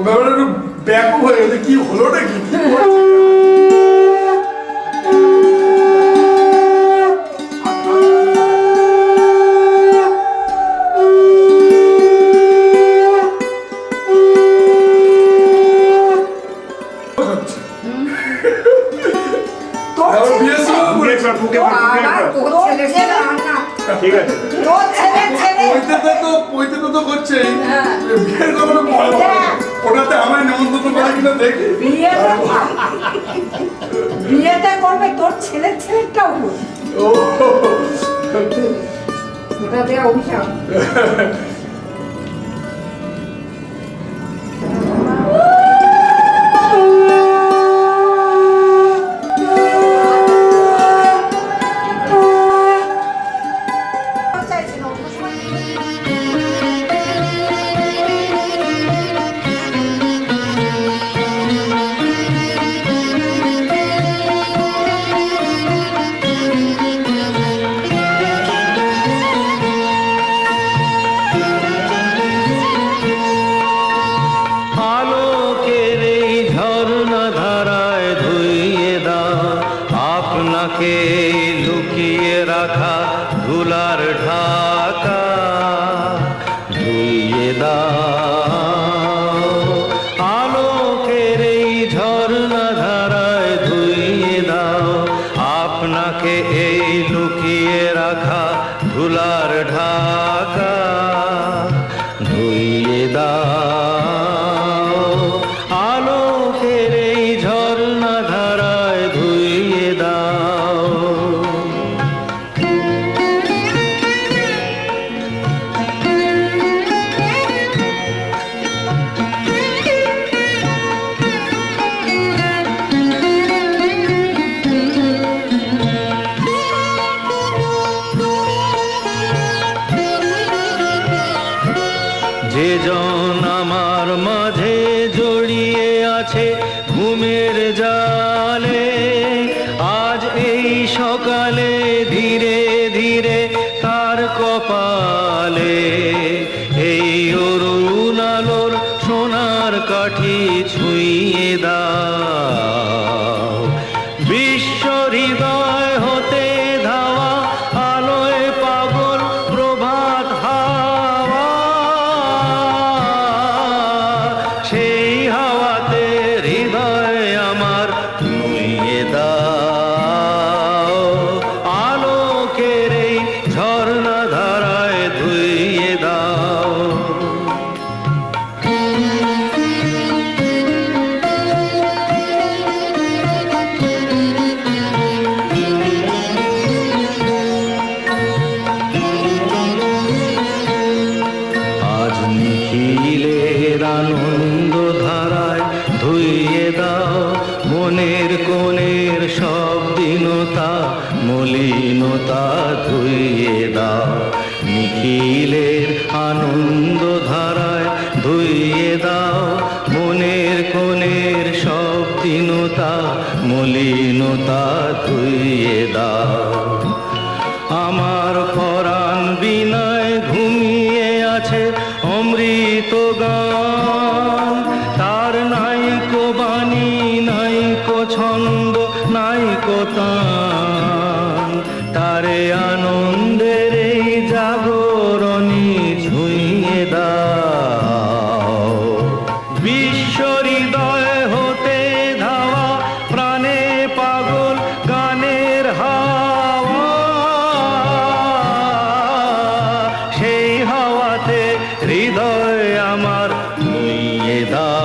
ব্যাপারটা একটু ব্যাপক হয়ে গেছে, কি হলোটা কি? ঠিক আছে ওটাতে আমায় নিমন্ত্রণ করে কিনা দেখি। বিয়েটা করবে তোর ছেলের ছেলেটাও ও ওটা দেয়া অভিশাপ। লুকিয়ে রাখা ধুলার ঢাকা ধুইয়ে দাও, আলোকের এই ঝর্ণা ধারায় ধুইয়ে দাও, আপনাকে এই লুকিয়ে রাখা ধুলার ঢাকা ধুইয়ে দাও, আলোকের এই ঝর্ণা ধারায় ধুইয়ে দাও। যে জন আমার মাঝে জড়িয়ে আছে ঘুমের জালে, আজ এই সকালে ধীরে ধীরে তার কপালে এই অরুণ আলোর সোনার কাঠি ছুঁয়ে দাও। বিশ্ব হৃদয় হতে ধাওয়া আলোয় পাগল প্রভাত হাওয়া, সেই হাওয়াতে হৃদয় আমার নুইয়ে দাও, আলোকের এই ঝর্ণা ধারায় ধুইয়ে দাও। আজ নিখিলের আনন্দ ধারায় ধুইয়ে দাও, মনের কোণের সব দীনতা মলিনতা ধুইয়ে দাও, নিখিলের আনন্দ ধারায় ধুইয়ে দাও, মনের কোণের সব দীনতা মলিনতা ধুইয়ে দাও। আমার পরাণ বিনায় ঘুমিয়ে আছে অমৃত গান, তার নাইকো বাণী নাইকো ছন্দ নাইকো তান, তারে আনন্দের এই জাগরণী ছুঁয়ে দাও। বিশ্ব হৃদয় হতে ধাওয়া প্রাণে পাগল গানের হাওয়া, সেই হাওয়াতে হৃদয় আমার নুইয়ে দাও,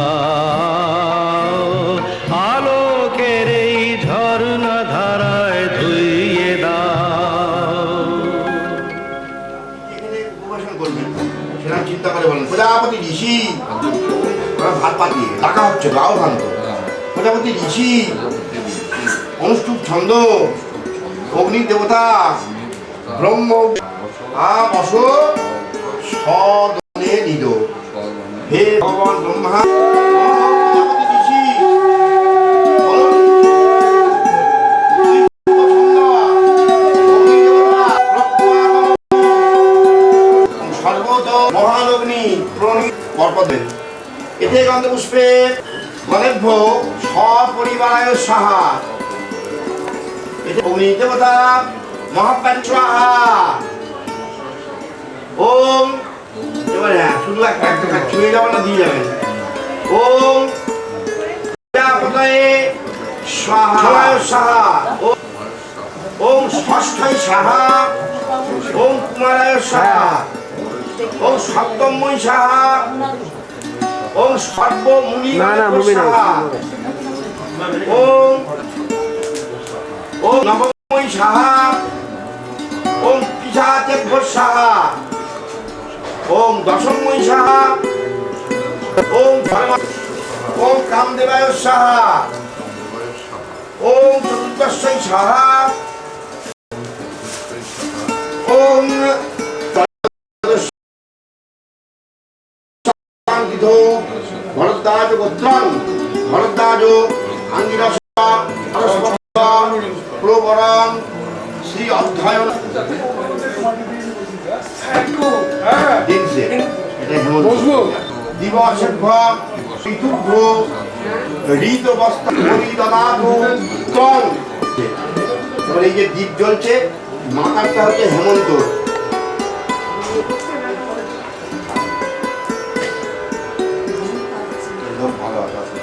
আলোকের এই ঝর্ণা ধারায় ধুইয়ে দাও। এখানে উপবাসন করবেন সেরকম চিন্তা করে বলেন প্রজাপতি ঋষি, ভাত পাতিয়ে ডাকা হচ্ছে গাও ভান্ত, প্রজাপতি ঋষি অনুষ্ঠুপ ছন্দ অগ্নি দেবতা ব্রহ্ম বস সদনে নিদ, হে ভগবান ব্রহ্মা প্রজাপতি ঋষি সর্বত মহানগ্নি প্রণীত পর্বতে এতে গন্ধপুষ্পে গণেভ্য সপরিবারায় সাহা এতে অগ্নি দেবতা মহাপ্রাণ স্বাহা ওম এবারে হ্যাঁ শুধু একটা ছুঁয়ে যাবেন না দিয়ে যাবেন ওম প্রজাপতয়ে স্বাহা স্বাহা ওম ষষ্ঠই স্বাহা ওম কুমারায় স্বাহা ওম সপ্তময় স্বাহা ওম সর্বমুনি স্বাহা ওম ওম নবময় স্বাহা ওম পিশাচেভ্য স্বাহা ওম দশময় স্বাহা ওম ওম কামদেবায় স্বাহা ওম চতুর্দশই স্বাহা ওম ভরদ্বাজ গোত্রং ভরদ্বাজ আঙ্গিরস প্রবরং শ্রী অধ্যয়ন দিনছে এটা হেমন্ত দিবসের ঋতুভ্য ঋত বস্তা পরিদনাথু তং এবার এই যে দ্বীপ জ্বলছে মাথাটা হচ্ছে হেমন্ত ভালো আছে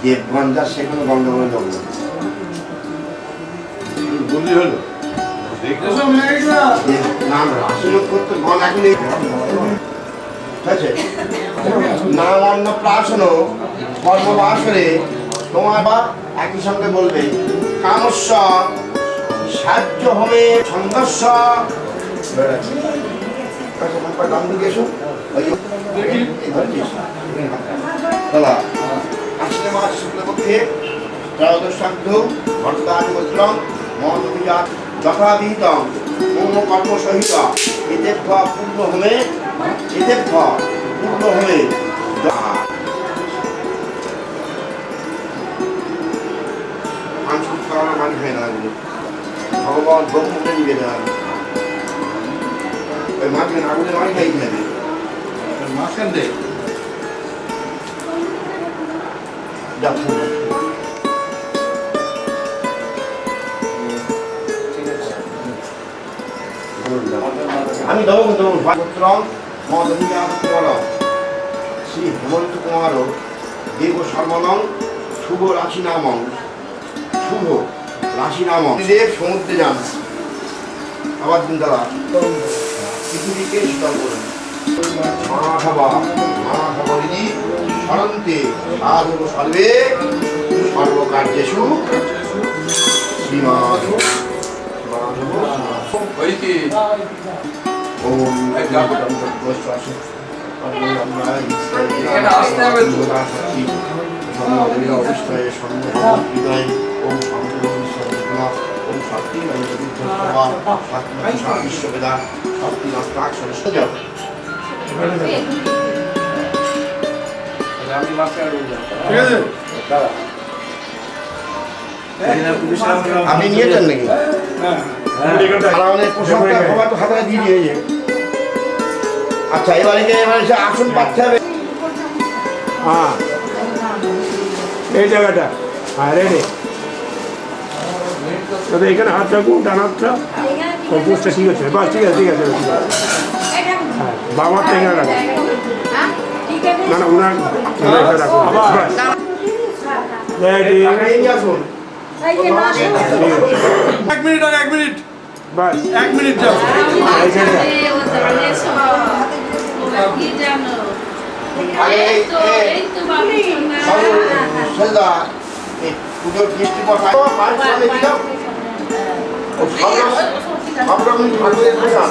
দেবগঞ্জ আর সেখানে গন্ডগোল যাবো বললি হলো নাম আসলে করতে গণ এখন ঠিক আছে নাম অন্য প্রাসন কর্মবাসরে তোমার বা একই সঙ্গে বলবে কামস্য সাহায্য হবে ছন্দস্য নাম দিকে এসো দাদা আশ্বিন মাস শুক্লপক্ষে ত্রয়োদশাব্দ ভরদ্বাজ গোত্রং মহাদবিজাত যথাবিহিতং মম কর্ম সহিত এতেভ্য পূর্ণ হোমে এতেভ্য পূর্ণ হোমে মানি হয় না ভগবান ব্রহ্মকে নিবেদন ওই মাঝখানে আগুনে মানি খাই যাবে মাঝখান দে আমি দেবো কিন্তু শ্রী হেমন্ত কুমার দেব সর্বনং শুভ রাশি নামং শুভ রাশি নামং দেব সমুদ্রে যান আবার দিন দাদা পৃথিবীকে শীতল করুন মাধবরিদি সরন্তে সাধব সর্বে সর্বকার্যেষু শ্রীমাধব ওম বিশ্ববেদা শক্তি নষ্টাক সরস্বতী আপনি নিয়েছেন নাকি হাতে দিয়ে দিয়েছে আচ্ছা এবারে এসে আসন পাচ্ছে হবে হ্যাঁ এই জায়গাটা হ্যাঁ রেডি তবে এখানে হাত রাখুন ডান হাতটা পোস্টটা ঠিক আছে বাস ঠিক আছে ঠিক আছে হ্যাঁ বাবা হাতটা এখানে রাখুন না না ওনার রাখুন আসুন এক মিনিট আর 1 মিনিট বাস 1 মিনিট যাও পুজোর কৃষ্টি সব রকম ঠাকুরের প্রসাদ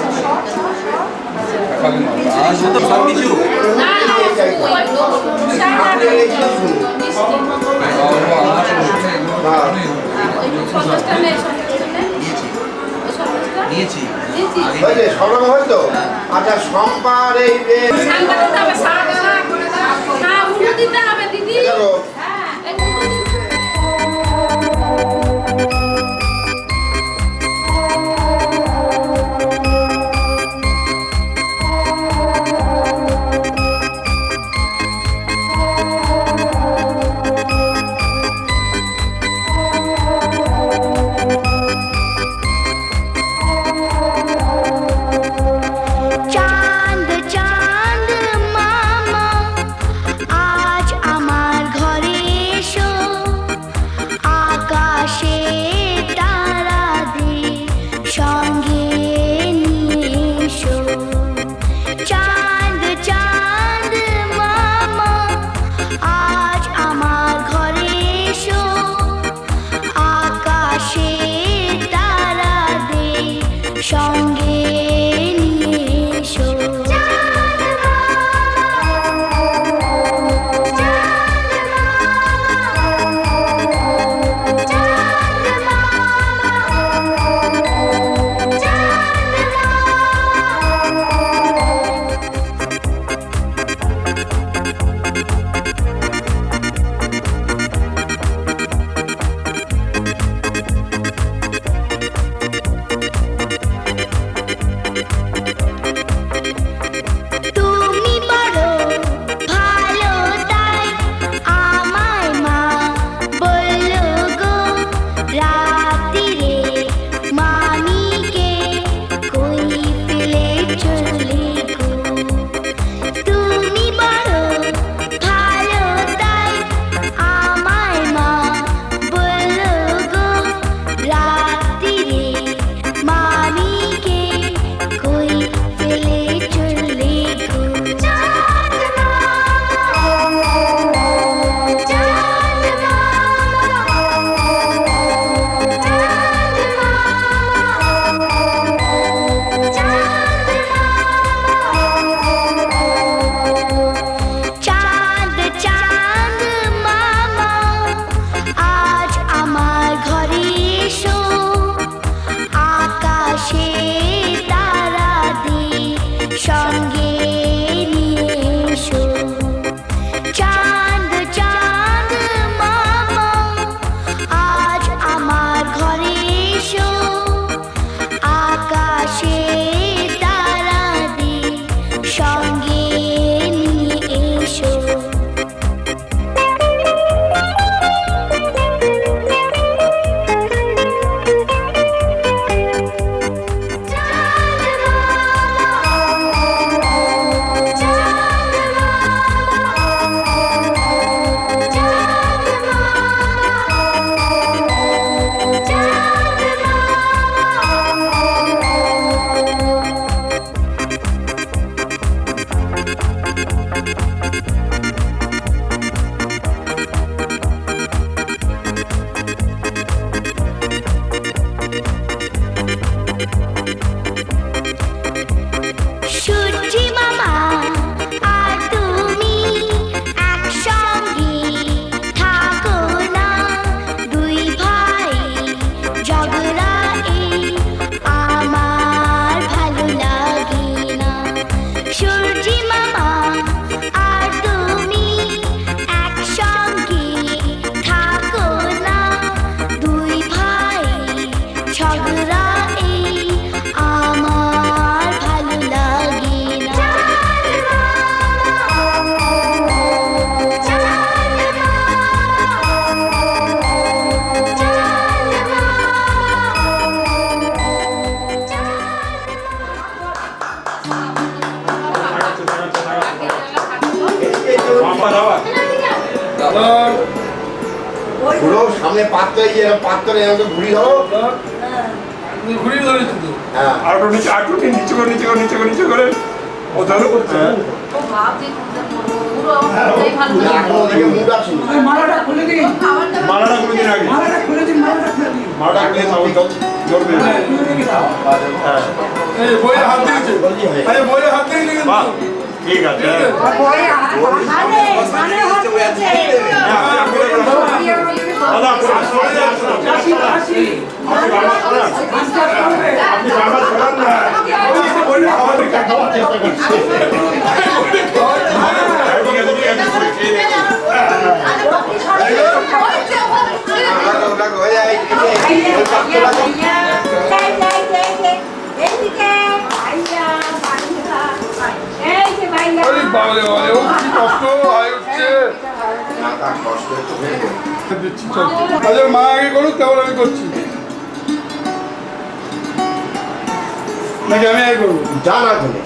সব রকম হয়তো আচ্ছা সম্পার এই পুরো সামনে পাত্র এই যে পাত্রে এরকম ঘুরি ধরো ঘুরিয়ে ধরেছি তো। হ্যাঁ আর একটু নিচে আর একটু নিচে করে নিচে করে নিচে করে নিচে করে ও ধরো এখন ওদিকে মুড আছে মালাটা খুলে দিন মালাটা করে দিন আগে মালাটা খুলে দিন মালাটা খুলে দিন মালাটা খুলে তাও ধরবে খুলে দিন হ্যাঁ এই বইয়ে হাত দিয়েছে আরে বইয়ে হাত দিয়ে কিন্তু বাহ ঠিক আছে ওই আরে মানে হচ্ছে দাদা আপনি বাবা শোনান না বইয়ে খাওয়া দেখে খাওয়া চেষ্টা করছি ঠিক আছে ঠিক আছে লাগো হয়ে যায় আরে বাবা রে বাবা রে, ও কি কষ্ট হয় উঠছে না তার কষ্ট একটু হয়ে গেল দিচ্ছি চল আচ্ছা মা আগে করুক তারপর আমি করছি নাকি আমি আগে করবো জানা করে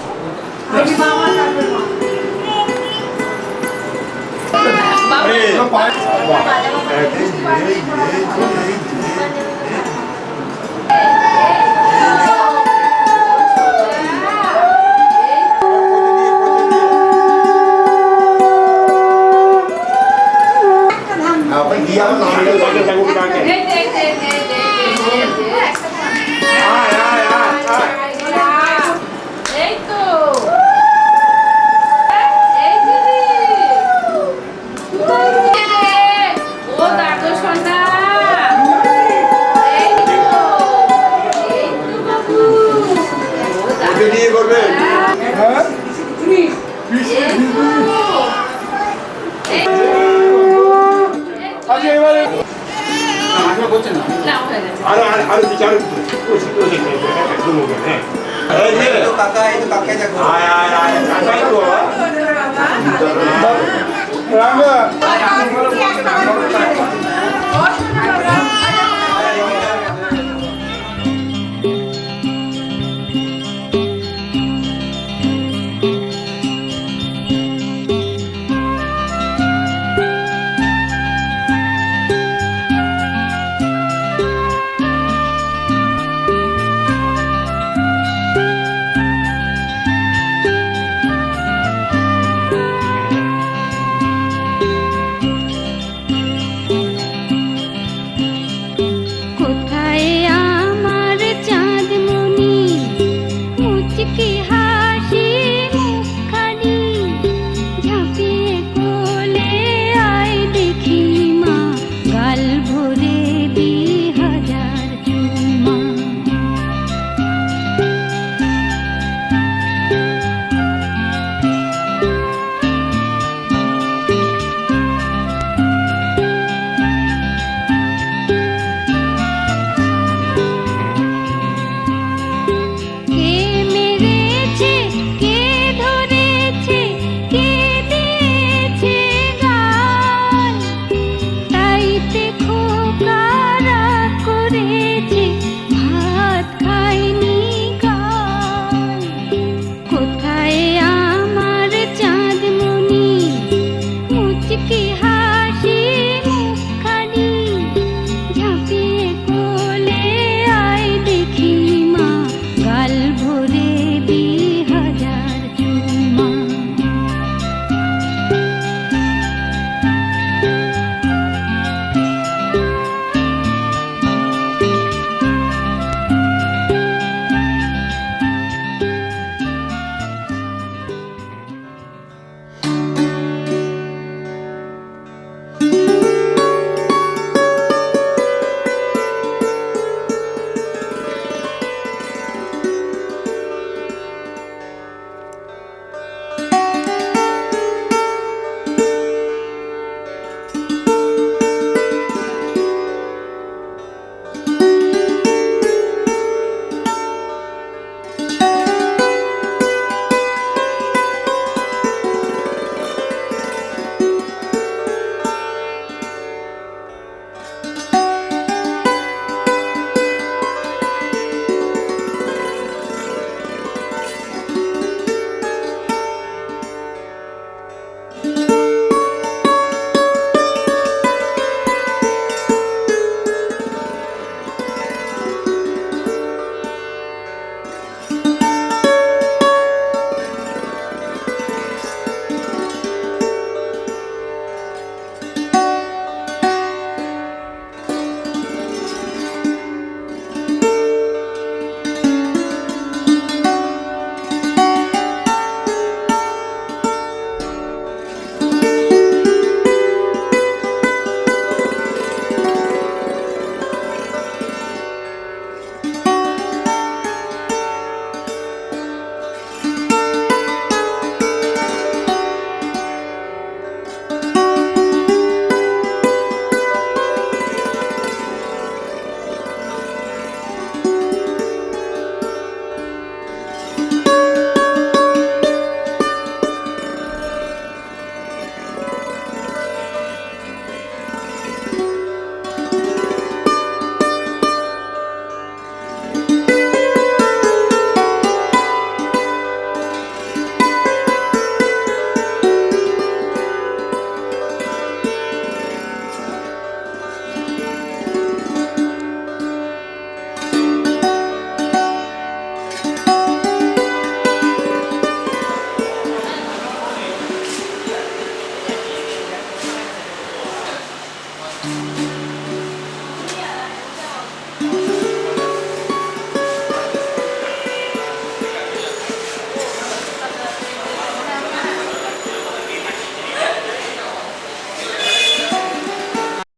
ওই দিয়ে আবার নাম গেল এই তো এই দিদি ও দাদু সোনা এই তো বাবু ওকে দিয়ে করবে হ্যাঁ আচ্ছা এবারে না হয়ে গেছে আরে আরে আরে বিচার একদম ওকে হ্যাঁ এই যে কাকা এই তো কাকা দেখো আয় আয় আয় কাকাই তো রামে